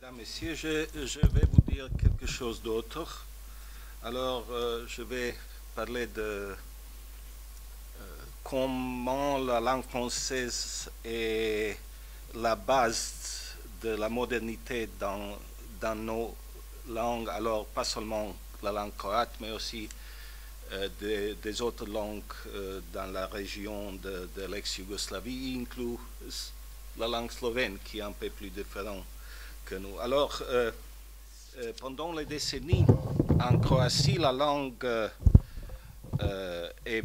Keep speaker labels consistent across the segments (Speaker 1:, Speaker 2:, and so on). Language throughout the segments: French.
Speaker 1: Mesdames, Messieurs, je vais vous dire quelque chose d'autre. Alors, je vais parler de comment la langue française est la base de la modernité dans nos langues, alors pas seulement la langue croate, mais aussi des autres langues dans la région de l'ex-Yougoslavie, inclus la langue slovène qui est un peu plus différente que nous. Alors, pendant les décennies, en Croatie, la langue est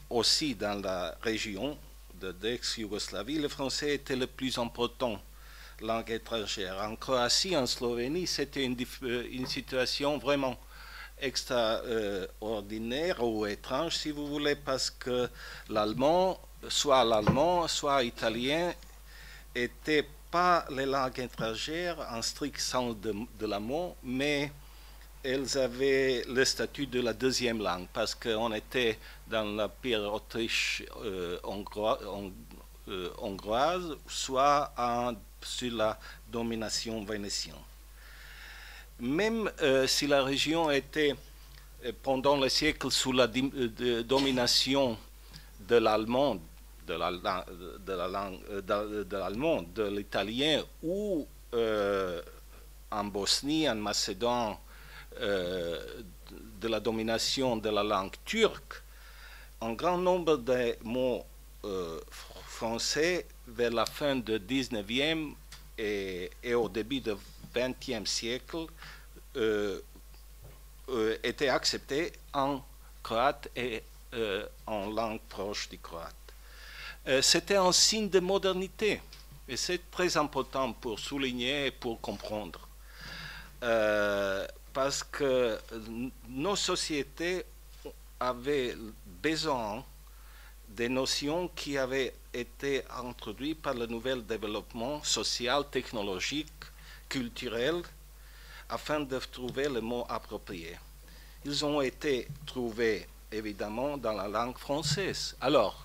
Speaker 1: aussi dans la région de l'ex-Yougoslavie, le français était le plus important langue étrangère. En Croatie, en Slovénie, c'était une situation vraiment extraordinaire ou étrange, si vous voulez, parce que l'allemand, soit italien, n'étaient pas les langues étrangères en strict sens de la mot, mais elles avaient le statut de la deuxième langue, parce qu'on était dans l'Empire Autriche hongroise, soit sous la domination vénitienne. Même si la région était pendant les siècles sous la domination de l'allemand, de l'italien, ou en Bosnie, en Macédoine, de la domination de la langue turque, un grand nombre de mots français vers la fin du 19e et au début du 20e siècle étaient acceptés en croate et en langue proche du croate. C'était un signe de modernité et c'est très important pour souligner et pour comprendre. Parce que nos sociétés avaient besoin des notions qui avaient été introduites par le nouvel développement social, technologique, culturel, afin de trouver le mot approprié. Ils ont été trouvés, évidemment, dans la langue française. Alors,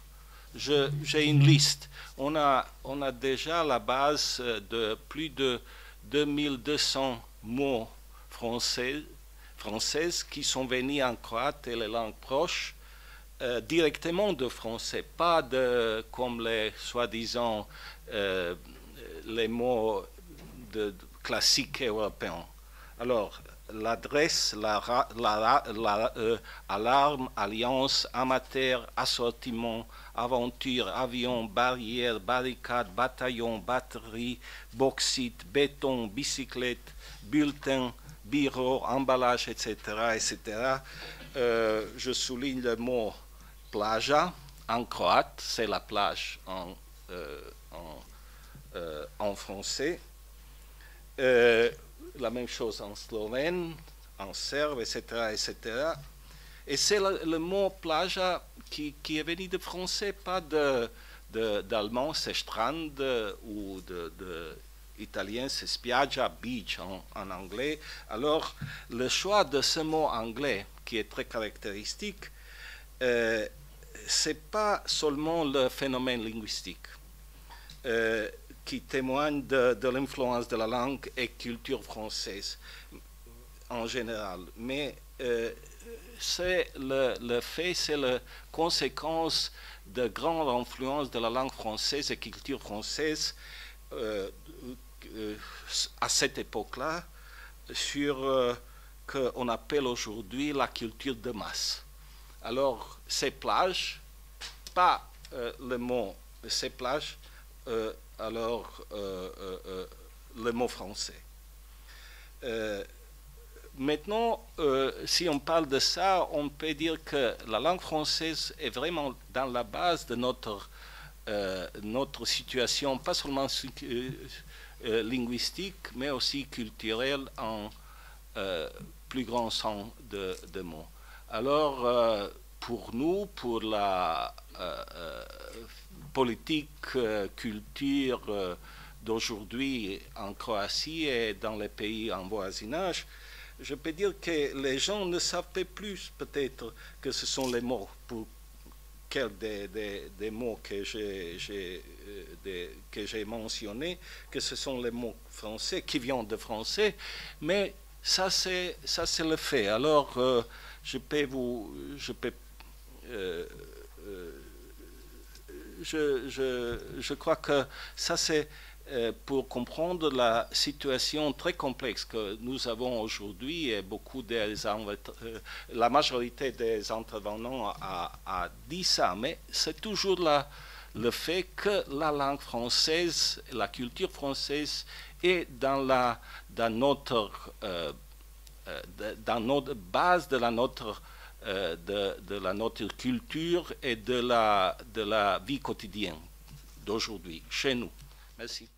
Speaker 1: j'ai une liste. On a déjà la base de plus de 2200 mots françaises qui sont venus en croate et les langues proches directement de français, pas comme les soi-disant les mots classiques européens. Alors, l'adresse, alarme, alliance, amateur, assortiment, aventure, avion, barrière, barricade, bataillon, batterie, bauxite, béton, bicyclette, bulletin, bureau, emballage, etc., etc. Je souligne le mot plaja en croate, c'est la plage en français. La même chose en slovène, en serbe, etc., etc. Et c'est le mot plaja qui est venu de français, pas d'allemand, c'est strand, ou italien, c'est spiaggia, beach en anglais. Alors, le choix de ce mot anglais, qui est très caractéristique, c'est pas seulement le phénomène linguistique qui témoigne de l'influence de la langue et culture française en général, mais c'est le fait, c'est la conséquence de grande influence de la langue française et culture française à cette époque-là sur qu'on appelle aujourd'hui la culture de masse. Alors, ces plages, pas le mot ces plages, alors le mot français. Maintenant, si on parle de ça, on peut dire que la langue française est vraiment dans la base de notre situation, pas seulement linguistique, mais aussi culturelle en plus grand sens de mots. Alors, pour nous, pour la politique, culture d'aujourd'hui en Croatie et dans les pays en voisinage, je peux dire que les gens ne savent plus peut-être que ce sont les mots quelques des mots que j'ai mentionnés, que ce sont les mots français qui viennent de français, mais ça c'est le fait. Alors je crois que ça c'est pour comprendre la situation très complexe que nous avons aujourd'hui, et la majorité des intervenants a dit ça, mais c'est toujours le fait que la langue française, la culture française est dans notre base de notre culture et de la vie quotidienne d'aujourd'hui, chez nous. Merci.